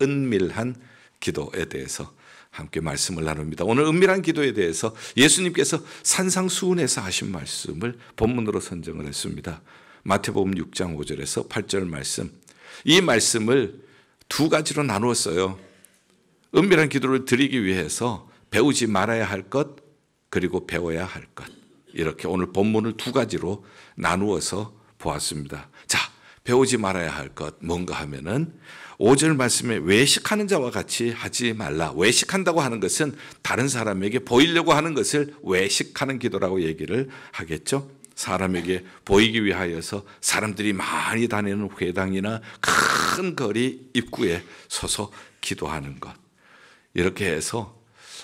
은밀한 기도에 대해서 함께 말씀을 나눕니다. 오늘 은밀한 기도에 대해서 예수님께서 산상수훈에서 하신 말씀을 본문으로 선정을 했습니다. 마태복음 6장 5절에서 8절 말씀. 이 말씀을 두 가지로 나누었어요. 은밀한 기도를 드리기 위해서 배우지 말아야 할 것, 그리고 배워야 할 것. 이렇게 오늘 본문을 두 가지로 나누어서 보았습니다. 자, 배우지 말아야 할 것 뭔가 하면은 5절 말씀에 외식하는 자와 같이 하지 말라. 외식한다고 하는 것은 다른 사람에게 보이려고 하는 것을 외식하는 기도라고 얘기를 하겠죠. 사람에게 보이기 위하여서 사람들이 많이 다니는 회당이나 큰 거리 입구에 서서 기도하는 것. 이렇게 해서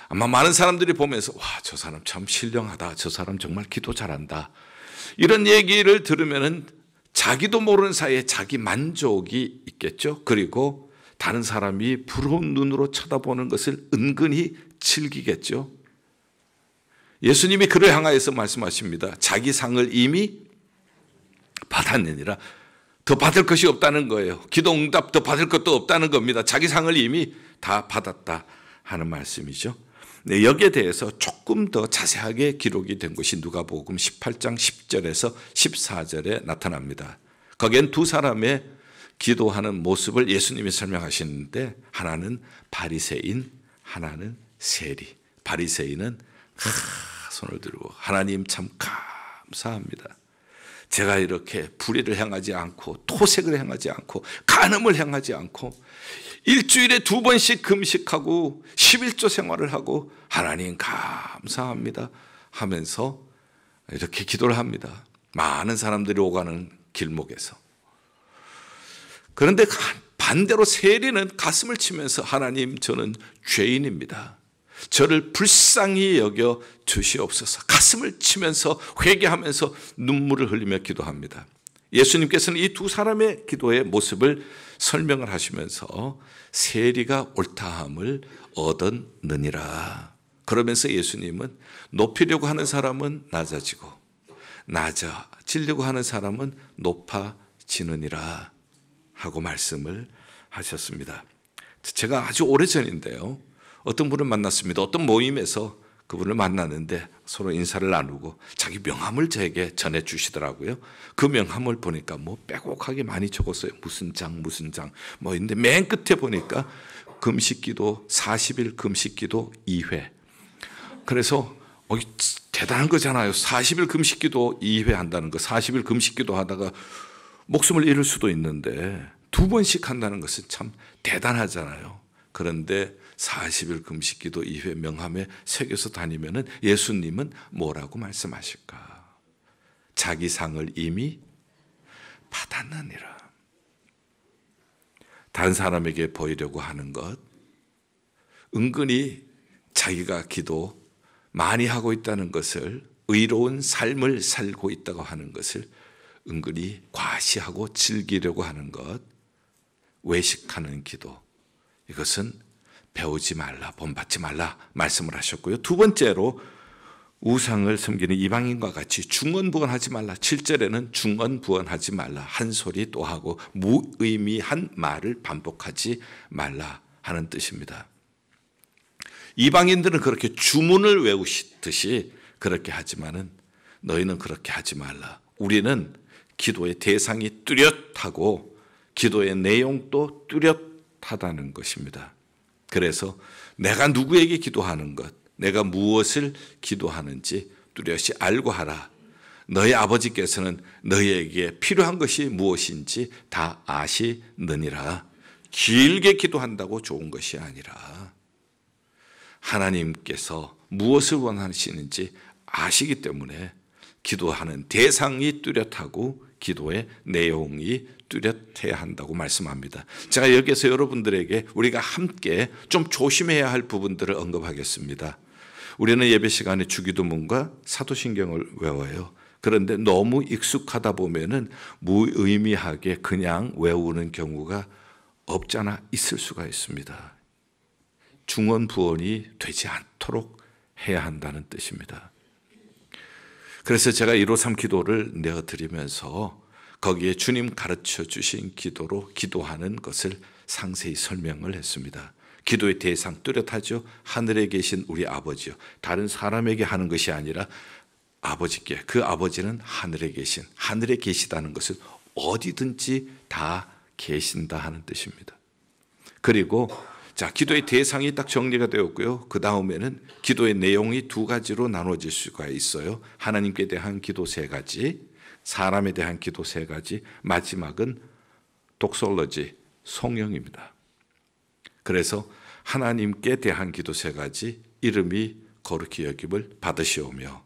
아마 많은 사람들이 보면서 와, 저 사람 참 신령하다. 저 사람 정말 기도 잘한다. 이런 얘기를 들으면은 자기도 모르는 사이에 자기 만족이 있겠죠. 그리고 다른 사람이 부러운 눈으로 쳐다보는 것을 은근히 즐기겠죠. 예수님이 그를 향하여서 말씀하십니다. 자기 상을 이미 받았느니라. 더 받을 것이 없다는 거예요. 기도 응답 더 받을 것도 없다는 겁니다. 자기 상을 이미 다 받았다 하는 말씀이죠. 네, 여기에 대해서 조금 더 자세하게 기록이 된 것이 누가복음 18장 10절에서 14절에 나타납니다. 거기엔 두 사람의 기도하는 모습을 예수님이 설명하시는데 하나는 바리새인, 하나는 세리. 바리새인은 손을 들고 하나님 참 감사합니다. 제가 이렇게 불의를 행하지 않고 토색을 행하지 않고 간음을 행하지 않고 일주일에 2번씩 금식하고 11조 생활을 하고 하나님 감사합니다 하면서 이렇게 기도를 합니다. 많은 사람들이 오가는 길목에서. 그런데 반대로 세리는 가슴을 치면서 하나님 저는 죄인입니다. 저를 불쌍히 여겨 주시옵소서. 가슴을 치면서 회개하면서 눈물을 흘리며 기도합니다. 예수님께서는 이 두 사람의 기도의 모습을 설명을 하시면서 세리가 옳다함을 얻었느니라. 그러면서 예수님은 높이려고 하는 사람은 낮아지고 낮아지려고 하는 사람은 높아지느니라 하고 말씀을 하셨습니다. 제가 아주 오래전인데요. 어떤 분을 만났습니다. 어떤 모임에서 그분을 만났는데 서로 인사를 나누고 자기 명함을 저에게 전해주시더라고요. 그 명함을 보니까 뭐 빼곡하게 많이 적었어요. 무슨 장 뭐 있는데 맨 끝에 보니까 금식기도 40일 금식기도 2회. 그래서 대단한 거잖아요. 40일 금식기도 2회 한다는 거. 40일 금식기도 하다가 목숨을 잃을 수도 있는데 2번씩 한다는 것은 참 대단하잖아요. 그런데 40일 금식기도 2회 명함에 새겨서 다니면은 예수님은 뭐라고 말씀하실까? 자기 상을 이미 받았느니라. 다른 사람에게 보이려고 하는 것, 은근히 자기가 기도 많이 하고 있다는 것을, 의로운 삶을 살고 있다고 하는 것을 은근히 과시하고 즐기려고 하는 것, 외식하는 기도, 이것은 배우지 말라, 본받지 말라 말씀을 하셨고요. 두 번째로 우상을 섬기는 이방인과 같이 중언부언하지 말라. 7절에는 중언부언하지 말라. 한 소리 또 하고 무의미한 말을 반복하지 말라 하는 뜻입니다. 이방인들은 그렇게 주문을 외우시듯이 그렇게 하지만은 너희는 그렇게 하지 말라. 우리는 기도의 대상이 뚜렷하고 기도의 내용도 뚜렷하다는 것입니다. 그래서 내가 누구에게 기도하는 것, 내가 무엇을 기도하는지 뚜렷이 알고 하라. 너희 아버지께서는 너희에게 필요한 것이 무엇인지 다 아시느니라. 길게 기도한다고 좋은 것이 아니라 하나님께서 무엇을 원하시는지 아시기 때문에 기도하는 대상이 뚜렷하고 기도의 내용이 뚜렷해야 한다고 말씀합니다. 제가 여기서 여러분들에게 우리가 함께 좀 조심해야 할 부분들을 언급하겠습니다. 우리는 예배 시간에 주기도문과 사도신경을 외워요. 그런데 너무 익숙하다 보면은 무의미하게 그냥 외우는 경우가 없잖아 있을 수가 있습니다. 중언부언이 되지 않도록 해야 한다는 뜻입니다. 그래서 제가 153 기도를 내어드리면서 거기에 주님 가르쳐 주신 기도로 기도하는 것을 상세히 설명을 했습니다. 기도의 대상 뚜렷하죠. 하늘에 계신 우리 아버지요. 다른 사람에게 하는 것이 아니라 아버지께, 그 아버지는 하늘에 계시다는 것은 어디든지 다 계신다 하는 뜻입니다. 그리고 기도의 대상이 딱 정리가 되었고요. 그 다음에는 기도의 내용이 두 가지로 나눠질 수가 있어요. 하나님께 대한 기도 세 가지, 사람에 대한 기도 세 가지, 마지막은 독솔로지, 송영입니다. 그래서 하나님께 대한 기도 세 가지, 이름이 거룩히 여김을 받으시오며,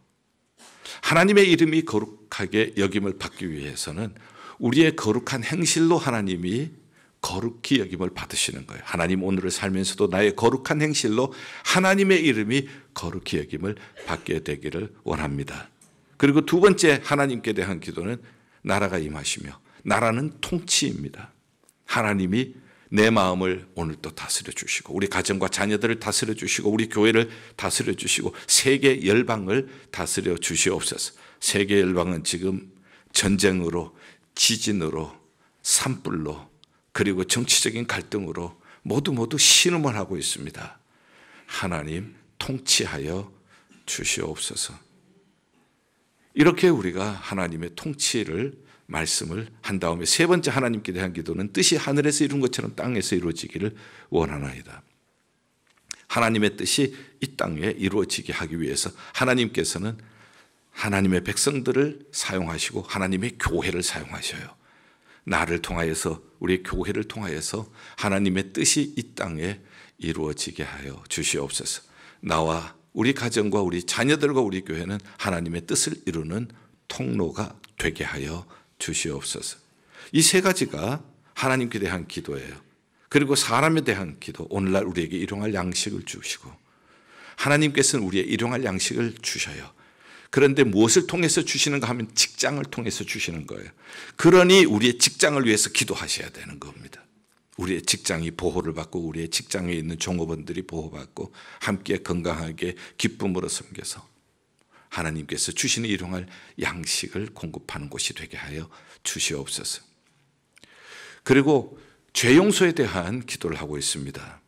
하나님의 이름이 거룩하게 여김을 받기 위해서는 우리의 거룩한 행실로 하나님이 거룩히 여김을 받으시는 거예요. 하나님 오늘을 살면서도 나의 거룩한 행실로 하나님의 이름이 거룩히 여김을 받게 되기를 원합니다. 그리고 두 번째 하나님께 대한 기도는 나라가 임하시며, 나라는 통치입니다. 하나님이 내 마음을 오늘도 다스려 주시고, 우리 가정과 자녀들을 다스려 주시고, 우리 교회를 다스려 주시고, 세계 열방을 다스려 주시옵소서. 세계 열방은 지금 전쟁으로, 지진으로, 산불로, 그리고 정치적인 갈등으로 모두 신음을 하고 있습니다. 하나님 통치하여 주시옵소서. 이렇게 우리가 하나님의 통치를 말씀을 한 다음에 세 번째 하나님께 대한 기도는 뜻이 하늘에서 이룬 것처럼 땅에서 이루어지기를 원하나이다. 하나님의 뜻이 이 땅에 이루어지게 하기 위해서 하나님께서는 하나님의 백성들을 사용하시고 하나님의 교회를 사용하셔요. 나를 통하여서, 우리 교회를 통하여서 하나님의 뜻이 이 땅에 이루어지게 하여 주시옵소서. 나와 우리 가정과 우리 자녀들과 우리 교회는 하나님의 뜻을 이루는 통로가 되게 하여 주시옵소서. 이 세 가지가 하나님께 대한 기도예요. 그리고 사람에 대한 기도, 오늘날 우리에게 일용할 양식을 주시고, 하나님께서는 우리의 일용할 양식을 주셔요. 그런데 무엇을 통해서 주시는가 하면 직장을 통해서 주시는 거예요. 그러니 우리의 직장을 위해서 기도하셔야 되는 겁니다. 우리의 직장이 보호를 받고, 우리의 직장에 있는 종업원들이 보호받고, 함께 건강하게 기쁨으로 섬겨서 하나님께서 주시는 일용할 양식을 공급하는 곳이 되게 하여 주시옵소서. 그리고 죄 용서에 대한 기도를 하고 있습니다.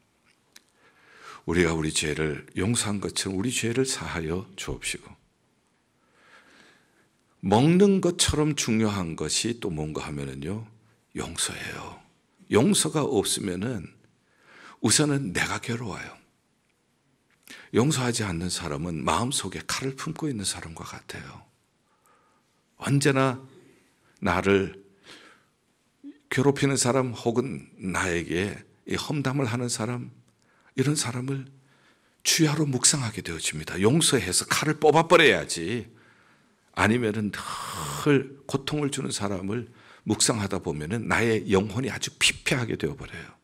우리가 우리 죄를 용서한 것처럼 우리 죄를 사하여 주옵시고, 먹는 것처럼 중요한 것이 또 뭔가 하면은요, 용서예요. 용서가 없으면은 우선은 내가 괴로워요. 용서하지 않는 사람은 마음속에 칼을 품고 있는 사람과 같아요. 언제나 나를 괴롭히는 사람 혹은 나에게 험담을 하는 사람, 이런 사람을 주야로 묵상하게 되어집니다. 용서해서 칼을 뽑아버려야지. 아니면은 늘 고통을 주는 사람을 묵상하다 보면은 나의 영혼이 아주 피폐하게 되어버려요.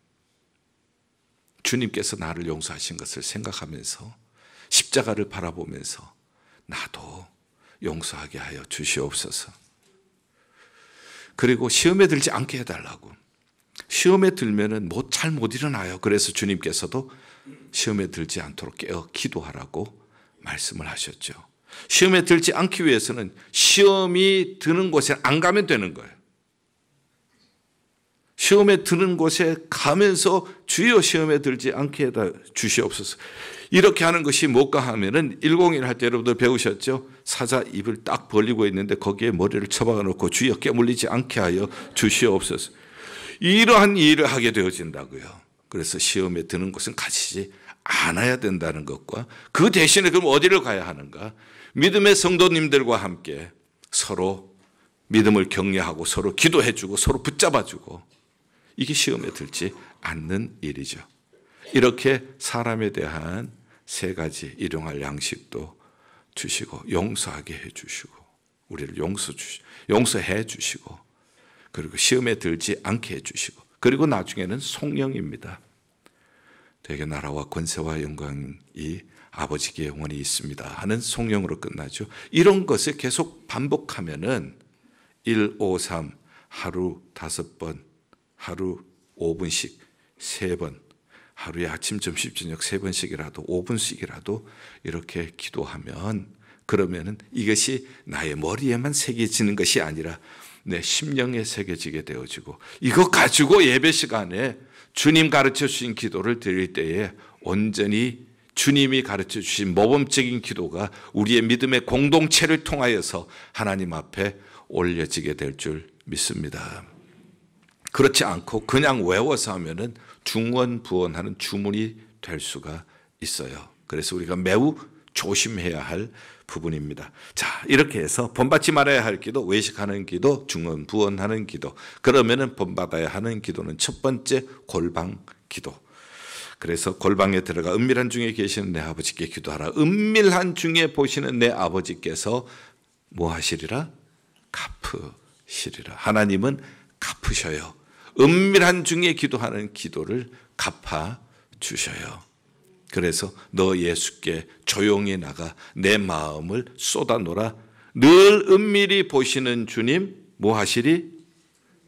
주님께서 나를 용서하신 것을 생각하면서 십자가를 바라보면서 나도 용서하게 하여 주시옵소서. 그리고 시험에 들지 않게 해달라고. 시험에 들면은 잘 못 일어나요. 그래서 주님께서도 시험에 들지 않도록 깨어 기도하라고 말씀을 하셨죠. 시험에 들지 않기 위해서는 시험이 드는 곳에 안 가면 되는 거예요. 시험에 드는 곳에 가면서 주여 시험에 들지 않게 해다 주시옵소서. 이렇게 하는 것이 뭘까 하면은 101 할 때 여러분들 배우셨죠? 사자 입을 딱 벌리고 있는데 거기에 머리를 쳐박아 놓고 주여 깨물리지 않게 하여 주시옵소서. 이러한 일을 하게 되어진다고요. 그래서 시험에 드는 곳은 가시지 않아야 된다는 것과, 그 대신에 그럼 어디를 가야 하는가? 믿음의 성도님들과 함께 서로 믿음을 격려하고 서로 기도해주고 서로 붙잡아주고, 이게 시험에 들지 않는 일이죠. 이렇게 사람에 대한 세 가지 일용할 양식도 주시고, 용서하게 해주시고, 우리를 용서해 주시고, 그리고 시험에 들지 않게 해주시고, 그리고 나중에는 송영입니다. 되게 나라와 권세와 영광이 아버지께 영원히 있습니다 하는 송영으로 끝나죠. 이런 것을 계속 반복하면은 1, 5, 3 하루 5번, 하루 5분씩 3번, 하루에 아침, 점심, 저녁 3번씩이라도 5분씩이라도 이렇게 기도하면, 그러면은 이것이 나의 머리에만 새겨지는 것이 아니라 내 심령에 새겨지게 되어지고, 이것 가지고 예배 시간에 주님 가르쳐 주신 기도를 드릴 때에 온전히 주님이 가르쳐 주신 모범적인 기도가 우리의 믿음의 공동체를 통하여서 하나님 앞에 올려지게 될 줄 믿습니다. 그렇지 않고 그냥 외워서 하면은 중원부원하는 주문이 될 수가 있어요. 그래서 우리가 매우 조심해야 할 부분입니다. 자, 이렇게 해서 본받지 말아야 할 기도, 외식하는 기도, 중원부원하는 기도. 그러면은 본받아야 하는 기도는 첫 번째 골방 기도. 그래서 골방에 들어가 은밀한 중에 계시는 내 아버지께 기도하라. 은밀한 중에 보시는 내 아버지께서 뭐 하시리라? 갚으시리라. 하나님은 갚으셔요. 은밀한 중에 기도하는 기도를 갚아 주셔요. 그래서 너 예수께 조용히 나가 내 마음을 쏟아놓으라. 늘 은밀히 보시는 주님 뭐 하시리?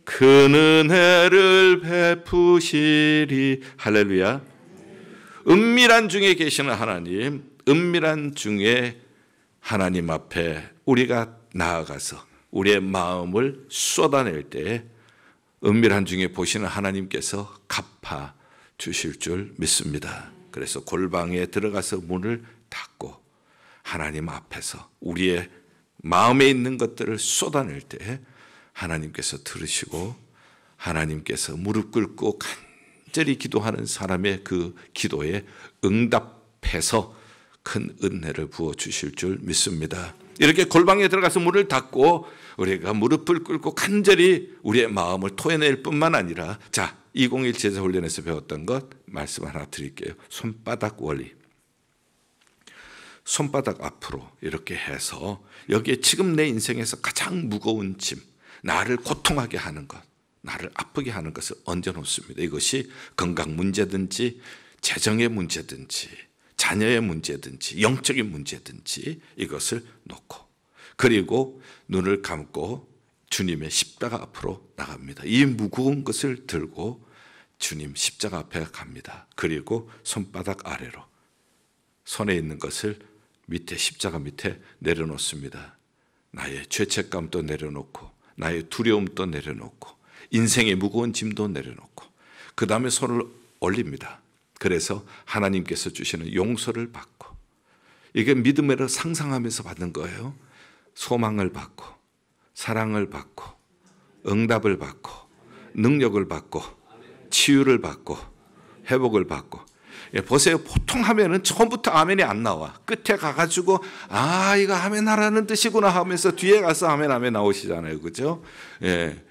큰 은혜를 베푸시리. 할렐루야. 은밀한 중에 계시는 하나님, 은밀한 중에 하나님 앞에 우리가 나아가서 우리의 마음을 쏟아낼 때 은밀한 중에 보시는 하나님께서 갚아 주실 줄 믿습니다. 그래서 골방에 들어가서 문을 닫고 하나님 앞에서 우리의 마음에 있는 것들을 쏟아낼 때 하나님께서 들으시고 하나님께서 무릎 꿇고 간절히 기도하는 사람의 그 기도에 응답해서 큰 은혜를 부어주실 줄 믿습니다. 이렇게 골방에 들어가서 문을 닫고 우리가 무릎을 꿇고 간절히 우리의 마음을 토해낼 뿐만 아니라, 자, 201 제자훈련에서 배웠던 것 말씀 하나 드릴게요. 손바닥 원리. 손바닥 앞으로 이렇게 해서 여기에 지금 내 인생에서 가장 무거운 짐, 나를 고통하게 하는 것, 나를 아프게 하는 것을 얹어놓습니다. 이것이 건강 문제든지 재정의 문제든지 자녀의 문제든지 영적인 문제든지 이것을 놓고, 그리고 눈을 감고 주님의 십자가 앞으로 나갑니다. 이 무거운 것을 들고 주님 십자가 앞에 갑니다. 그리고 손바닥 아래로 손에 있는 것을 밑에 십자가 밑에 내려놓습니다. 나의 죄책감도 내려놓고 나의 두려움도 내려놓고 인생의 무거운 짐도 내려놓고 그 다음에 손을 올립니다. 그래서 하나님께서 주시는 용서를 받고, 이게 믿음으로 상상하면서 받는 거예요. 소망을 받고 사랑을 받고 응답을 받고 능력을 받고 치유를 받고 회복을 받고. 보세요. 보통 하면은 처음부터 아멘이 안 나와. 끝에 가가지고 이거 아멘 하라는 뜻이구나 하면서 뒤에 가서 아멘 나오시잖아요. 그죠? 예.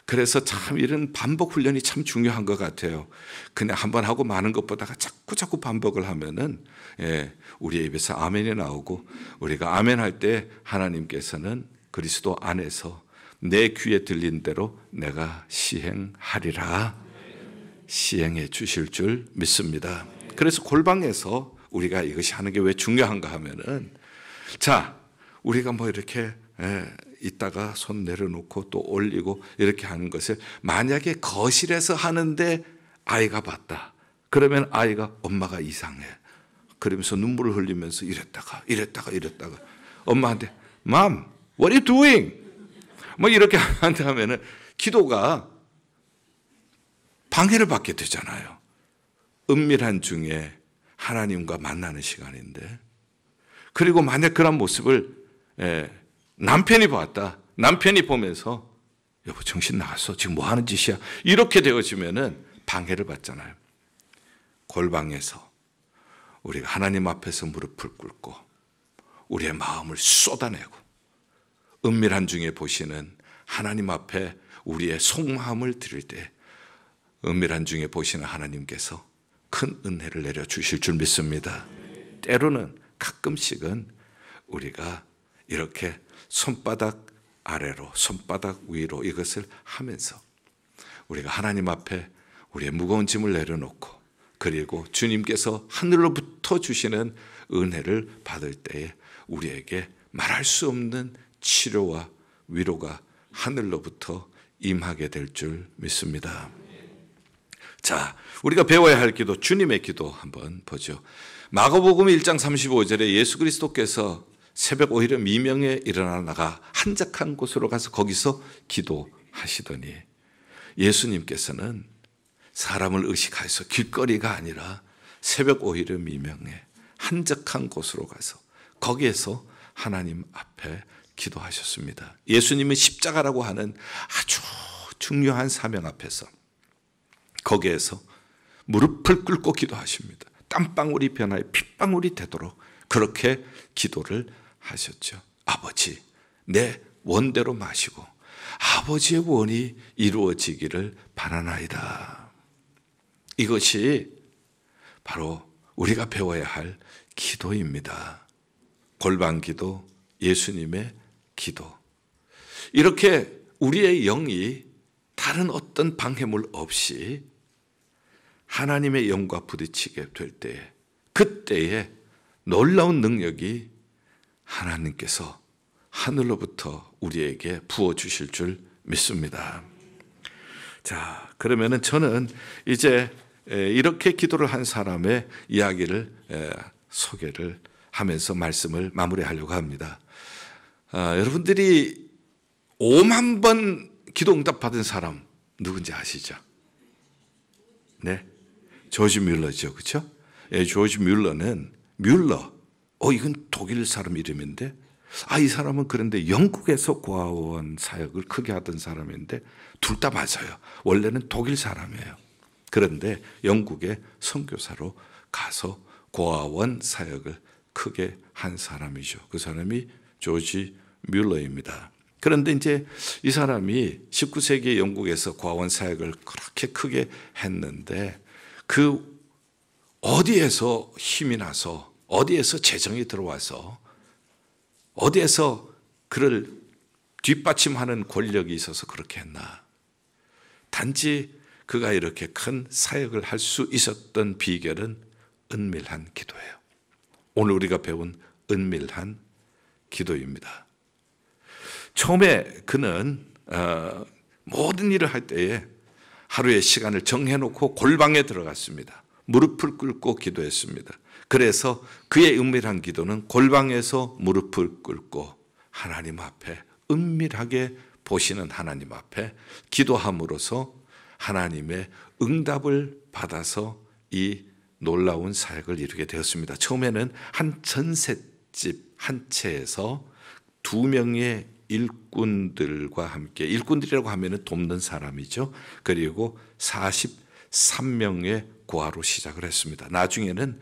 그래서 참 이런 반복 훈련이 참 중요한 것 같아요. 그냥 한번 하고 마는 것보다가 자꾸 반복을 하면은 우리의 입에서 아멘이 나오고, 우리가 아멘 할 때 하나님께서는 그리스도 안에서 내 귀에 들린 대로 내가 시행하리라 시행해 주실 줄 믿습니다. 그래서 골방에서 우리가 이것이 하는 게 왜 중요한가 하면은, 자, 우리가 뭐 이렇게 있다가 손 내려놓고 또 올리고 이렇게 하는 것을 만약에 거실에서 하는데 아이가 봤다. 그러면 아이가 엄마가 이상해. 그러면서 눈물을 흘리면서 이랬다가 엄마한테 Mom, what are you doing? 뭐 이렇게 한다면은 기도가 방해를 받게 되잖아요. 은밀한 중에 하나님과 만나는 시간인데, 그리고 만약 그런 모습을 남편이 봤다. 남편이 보면서 여보 정신 나갔어. 지금 뭐 하는 짓이야. 이렇게 되어지면은 방해를 받잖아요. 골방에서 우리가 하나님 앞에서 무릎을 꿇고 우리의 마음을 쏟아내고 은밀한 중에 보시는 하나님 앞에 우리의 속마음을 드릴 때 은밀한 중에 보시는 하나님께서 큰 은혜를 내려주실 줄 믿습니다. 때로는 가끔씩은 우리가 이렇게 손바닥 아래로 손바닥 위로 이것을 하면서 우리가 하나님 앞에 우리의 무거운 짐을 내려놓고, 그리고 주님께서 하늘로부터 주시는 은혜를 받을 때에 우리에게 말할 수 없는 치료와 위로가 하늘로부터 임하게 될 줄 믿습니다. 자, 우리가 배워야 할 기도, 주님의 기도 한번 보죠. 마가복음 1장 35절에 예수 그리스도께서 새벽 오히려 미명에 일어나 나가 한적한 곳으로 가서 거기서 기도하시더니 예수님께서는 사람을 의식하여서 길거리가 아니라 새벽 오히려 미명에 한적한 곳으로 가서 거기에서 하나님 앞에 기도하셨습니다. 예수님은 십자가라고 하는 아주 중요한 사명 앞에서 거기에서 무릎을 꿇고 기도하십니다. 땀방울이 변하여 핏방울이 되도록 그렇게 기도를 하셨죠. 아버지, 내 원대로 마시고 아버지의 원이 이루어지기를 바라나이다. 이것이 바로 우리가 배워야 할 기도입니다. 골방기도, 예수님의 기도. 이렇게 우리의 영이 다른 어떤 방해물 없이 하나님의 영과 부딪히게 될 때에 그때에 놀라운 능력이 하나님께서 하늘로부터 우리에게 부어주실 줄 믿습니다. 자, 그러면은 저는 이제 이렇게 기도를 한 사람의 이야기를 소개를 하면서 말씀을 마무리하려고 합니다. 여러분들이 5만 번 기도 응답 받은 사람 누군지 아시죠? 네, 조지 뮬러죠, 그렇죠? 조지 뮬러는 이건 독일 사람 이름인데, 이 사람은 그런데 영국에서 고아원 사역을 크게 하던 사람인데 둘 다 맞아요. 원래는 독일 사람이에요. 그런데 영국에 선교사로 가서 고아원 사역을 크게 한 사람이죠. 그 사람이 조지 뮬러입니다. 그런데 이제 이 사람이 19세기 영국에서 고아원 사역을 그렇게 크게 했는데 그 어디에서 힘이 나서 어디에서 재정이 들어와서 어디에서 그를 뒷받침하는 권력이 있어서 그렇게 했나. 단지 그가 이렇게 큰 사역을 할 수 있었던 비결은 은밀한 기도예요. 오늘 우리가 배운 은밀한 기도입니다. 처음에 그는 모든 일을 할 때에 하루의 시간을 정해놓고 골방에 들어갔습니다. 무릎을 꿇고 기도했습니다. 그래서 그의 은밀한 기도는 골방에서 무릎을 꿇고 하나님 앞에 은밀하게 보시는 하나님 앞에 기도함으로써 하나님의 응답을 받아서 이 놀라운 사역을 이루게 되었습니다. 처음에는 한 전셋집 한 채에서 2명의 일꾼들과 함께, 일꾼들이라고 하면 돕는 사람이죠. 그리고 43명의 고아로 시작을 했습니다. 나중에는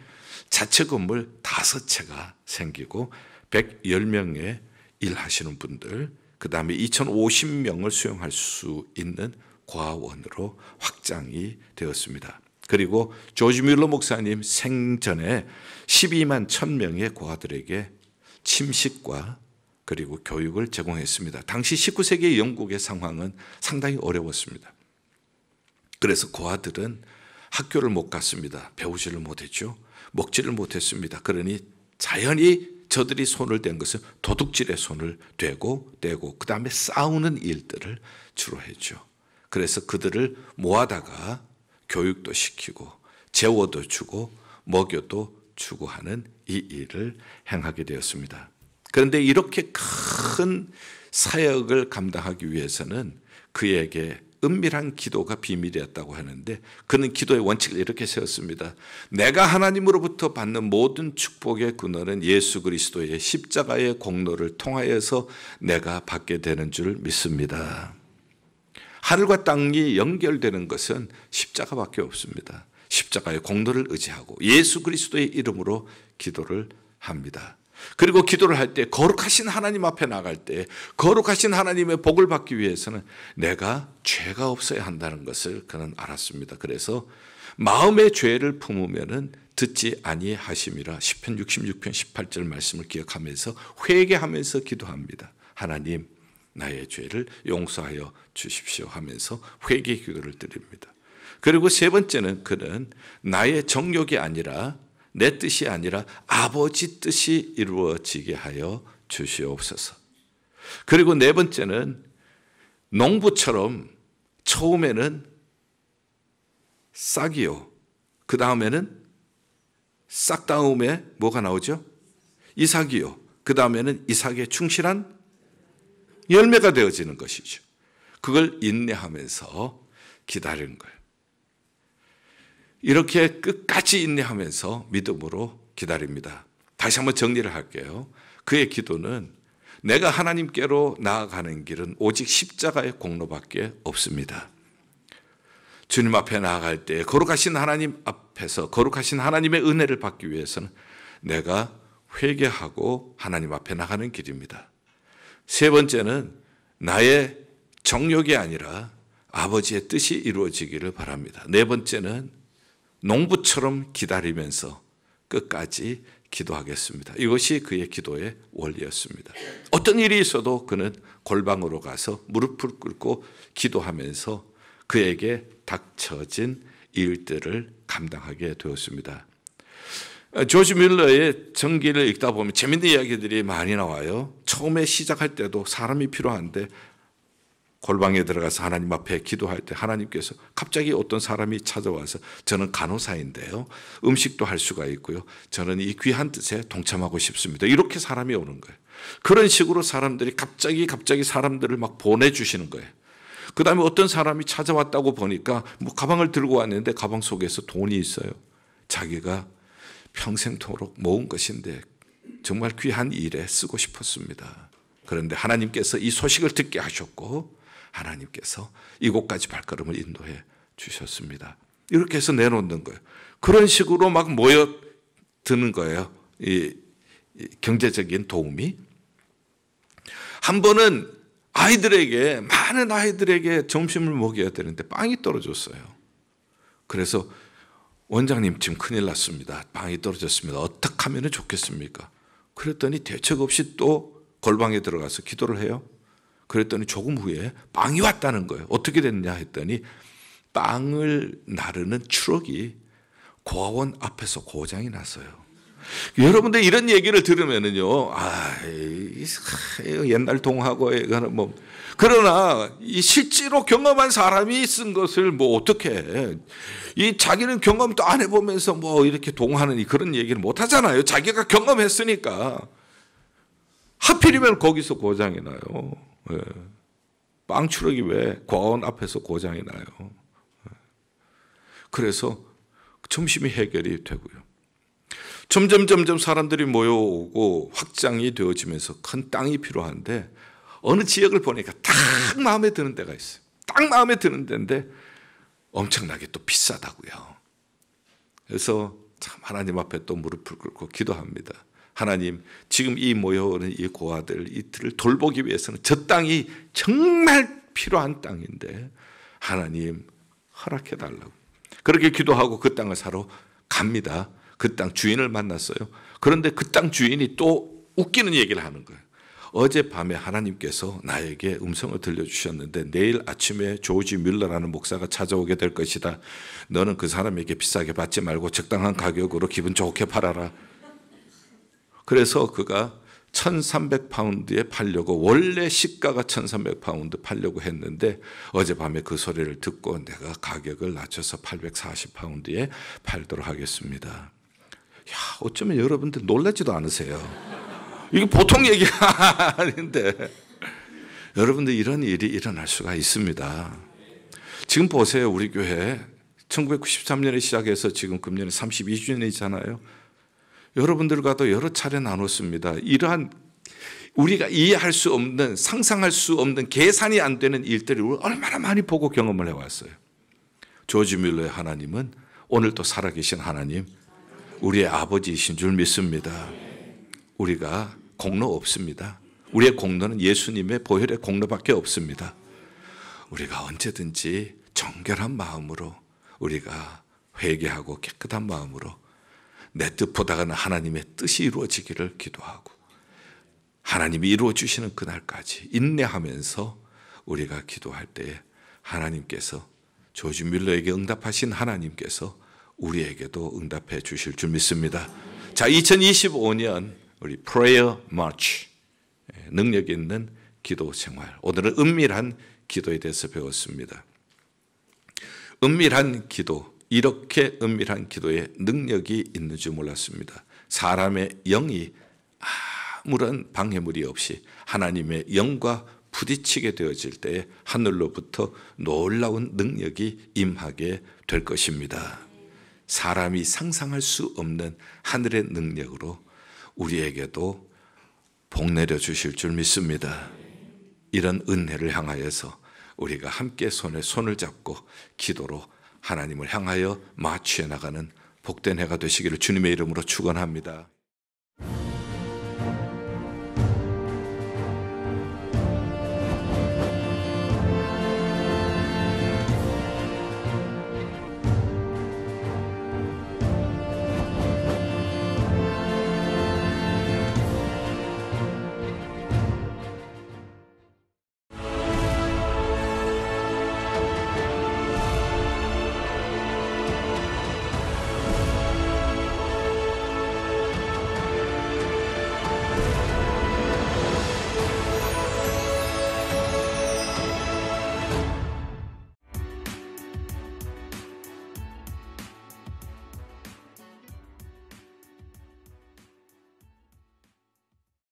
자체 건물 5채가 생기고 110명의 일하시는 분들, 그 다음에 2050명을 수용할 수 있는 고아원으로 확장이 되었습니다. 그리고 조지 뮬러 목사님 생전에 12만 1000명의 고아들에게 침식과 그리고 교육을 제공했습니다. 당시 19세기 영국의 상황은 상당히 어려웠습니다. 그래서 고아들은 학교를 못 갔습니다. 배우지를 못했죠. 먹지를 못했습니다. 그러니 자연히 저들이 손을 댄 것은 도둑질에 손을 떼고 그 다음에 싸우는 일들을 주로 했죠. 그래서 그들을 모아다가 교육도 시키고 재워도 주고 먹여도 주고 하는 이 일을 행하게 되었습니다. 그런데 이렇게 큰 사역을 감당하기 위해서는 그에게 은밀한 기도가 비밀이었다고 하는데 그는 기도의 원칙을 이렇게 세웠습니다. 내가 하나님으로부터 받는 모든 축복의 근원은 예수 그리스도의 십자가의 공로를 통하여서 내가 받게 되는 줄 믿습니다. 하늘과 땅이 연결되는 것은 십자가밖에 없습니다. 십자가의 공로를 의지하고 예수 그리스도의 이름으로 기도를 합니다. 그리고 기도를 할 때 거룩하신 하나님 앞에 나갈 때 거룩하신 하나님의 복을 받기 위해서는 내가 죄가 없어야 한다는 것을 그는 알았습니다. 그래서 마음의 죄를 품으면은 듣지 아니하심이라 시편 66편 18절 말씀을 기억하면서 회개하면서 기도합니다. 하나님, 나의 죄를 용서하여 주십시오 하면서 회개 기도를 드립니다. 그리고 세 번째는 그는 나의 정욕이 아니라 내 뜻이 아니라 아버지 뜻이 이루어지게 하여 주시옵소서. 그리고 네 번째는 농부처럼 처음에는 싹이요. 그 다음에는 싹 다음에 뭐가 나오죠? 이삭이요. 그 다음에는 이삭의 충실한 열매가 되어지는 것이죠. 그걸 인내하면서 기다리는 거예요. 이렇게 끝까지 인내하면서 믿음으로 기다립니다. 다시 한번 정리를 할게요. 그의 기도는 내가 하나님께로 나아가는 길은 오직 십자가의 공로밖에 없습니다. 주님 앞에 나아갈 때 거룩하신 하나님 앞에서 거룩하신 하나님의 은혜를 받기 위해서는 내가 회개하고 하나님 앞에 나가는 길입니다. 세 번째는 나의 정욕이 아니라 아버지의 뜻이 이루어지기를 바랍니다. 네 번째는 농부처럼 기다리면서 끝까지 기도하겠습니다. 이것이 그의 기도의 원리였습니다. 어떤 일이 있어도 그는 골방으로 가서 무릎을 꿇고 기도하면서 그에게 닥쳐진 일들을 감당하게 되었습니다. 조지 뮬러의 전기를 읽다 보면 재밌는 이야기들이 많이 나와요. 처음에 시작할 때도 사람이 필요한데 골방에 들어가서 하나님 앞에 기도할 때 하나님께서 갑자기 어떤 사람이 찾아와서 저는 간호사인데요. 음식도 할 수가 있고요. 저는 이 귀한 뜻에 동참하고 싶습니다. 이렇게 사람이 오는 거예요. 그런 식으로 사람들이 갑자기 사람들을 막 보내주시는 거예요. 그 다음에 어떤 사람이 찾아왔다고 보니까 뭐 가방을 들고 왔는데 가방 속에서 돈이 있어요. 자기가 평생토록 모은 것인데 정말 귀한 일에 쓰고 싶었습니다. 그런데 하나님께서 이 소식을 듣게 하셨고 하나님께서 이곳까지 발걸음을 인도해 주셨습니다. 이렇게 해서 내놓는 거예요. 그런 식으로 막 모여드는 거예요. 이 경제적인 도움이. 한 번은 많은 아이들에게 점심을 먹여야 되는데 빵이 떨어졌어요. 그래서 원장님 지금 큰일 났습니다. 빵이 떨어졌습니다. 어떻게 하면 좋겠습니까? 그랬더니 대책 없이 또 골방에 들어가서 기도를 해요. 그랬더니 조금 후에 빵이 왔다는 거예요. 어떻게 됐냐 했더니 빵을 나르는 트럭이 고아원 앞에서 고장이 났어요. 여러분들 이런 얘기를 들으면은요, 옛날 동화고 이거는 뭐 그러나 이 실제로 경험한 사람이 쓴 것을 뭐 어떻게 이 자기는 경험도 안 해보면서 뭐 이렇게 동화하는 그런 얘기를 못 하잖아요. 자기가 경험했으니까. 하필이면 거기서 고장이 나요. 예. 빵 추럭이 왜 고아원 앞에서 고장이 나요. 그래서 점심이 해결이 되고요. 점점 사람들이 모여오고 확장이 되어지면서 큰 땅이 필요한데 어느 지역을 보니까 딱 마음에 드는 데가 있어요. 딱 마음에 드는 데인데 엄청나게 또 비싸다고요. 그래서 참 하나님 앞에 또 무릎을 꿇고 기도합니다. 하나님, 지금 이 모여오는 이 고아들 이들을 돌보기 위해서는 저 땅이 정말 필요한 땅인데 하나님 허락해 달라고. 그렇게 기도하고 그 땅을 사러 갑니다. 그 땅 주인을 만났어요. 그런데 그 땅 주인이 또 웃기는 얘기를 하는 거예요. 어젯밤에 하나님께서 나에게 음성을 들려주셨는데 내일 아침에 조지 뮬러라는 목사가 찾아오게 될 것이다. 너는 그 사람에게 비싸게 받지 말고 적당한 가격으로 기분 좋게 팔아라. 그래서 그가 1,300파운드에 팔려고, 원래 시가가 1,300파운드 팔려고 했는데 어젯밤에 그 소리를 듣고 내가 가격을 낮춰서 840파운드에 팔도록 하겠습니다. 야, 어쩌면 여러분들 놀라지도 않으세요. 이게 보통 얘기가 아닌데 여러분들 이런 일이 일어날 수가 있습니다. 지금 보세요. 우리 교회 1993년에 시작해서 지금 금년에 32주년이잖아요. 여러분들과도 여러 차례 나눴습니다. 이러한 우리가 이해할 수 없는, 상상할 수 없는, 계산이 안 되는 일들을 얼마나 많이 보고 경험을 해왔어요. 조지 뮬러의 하나님은 오늘도 살아계신 하나님, 우리의 아버지이신 줄 믿습니다. 우리가 공로 없습니다. 우리의 공로는 예수님의 보혈의 공로밖에 없습니다. 우리가 언제든지 정결한 마음으로, 우리가 회개하고 깨끗한 마음으로 내 뜻보다는 하나님의 뜻이 이루어지기를 기도하고 하나님이 이루어주시는 그날까지 인내하면서 우리가 기도할 때에 하나님께서, 조지 뮬러에게 응답하신 하나님께서 우리에게도 응답해 주실 줄 믿습니다. 자, 2025년 우리 Prayer March, 능력 있는 기도 생활. 오늘은 은밀한 기도에 대해서 배웠습니다. 은밀한 기도, 이렇게 은밀한 기도에 능력이 있는 줄 몰랐습니다. 사람의 영이 아무런 방해물이 없이 하나님의 영과 부딪히게 되어질 때에 하늘로부터 놀라운 능력이 임하게 될 것입니다. 사람이 상상할 수 없는 하늘의 능력으로 우리에게도 복 내려 주실 줄 믿습니다. 이런 은혜를 향하여서 우리가 함께 손에 손을 잡고 기도로 하나님을 향하여 마취해 나가는 복된 해가 되시기를 주님의 이름으로 축원합니다.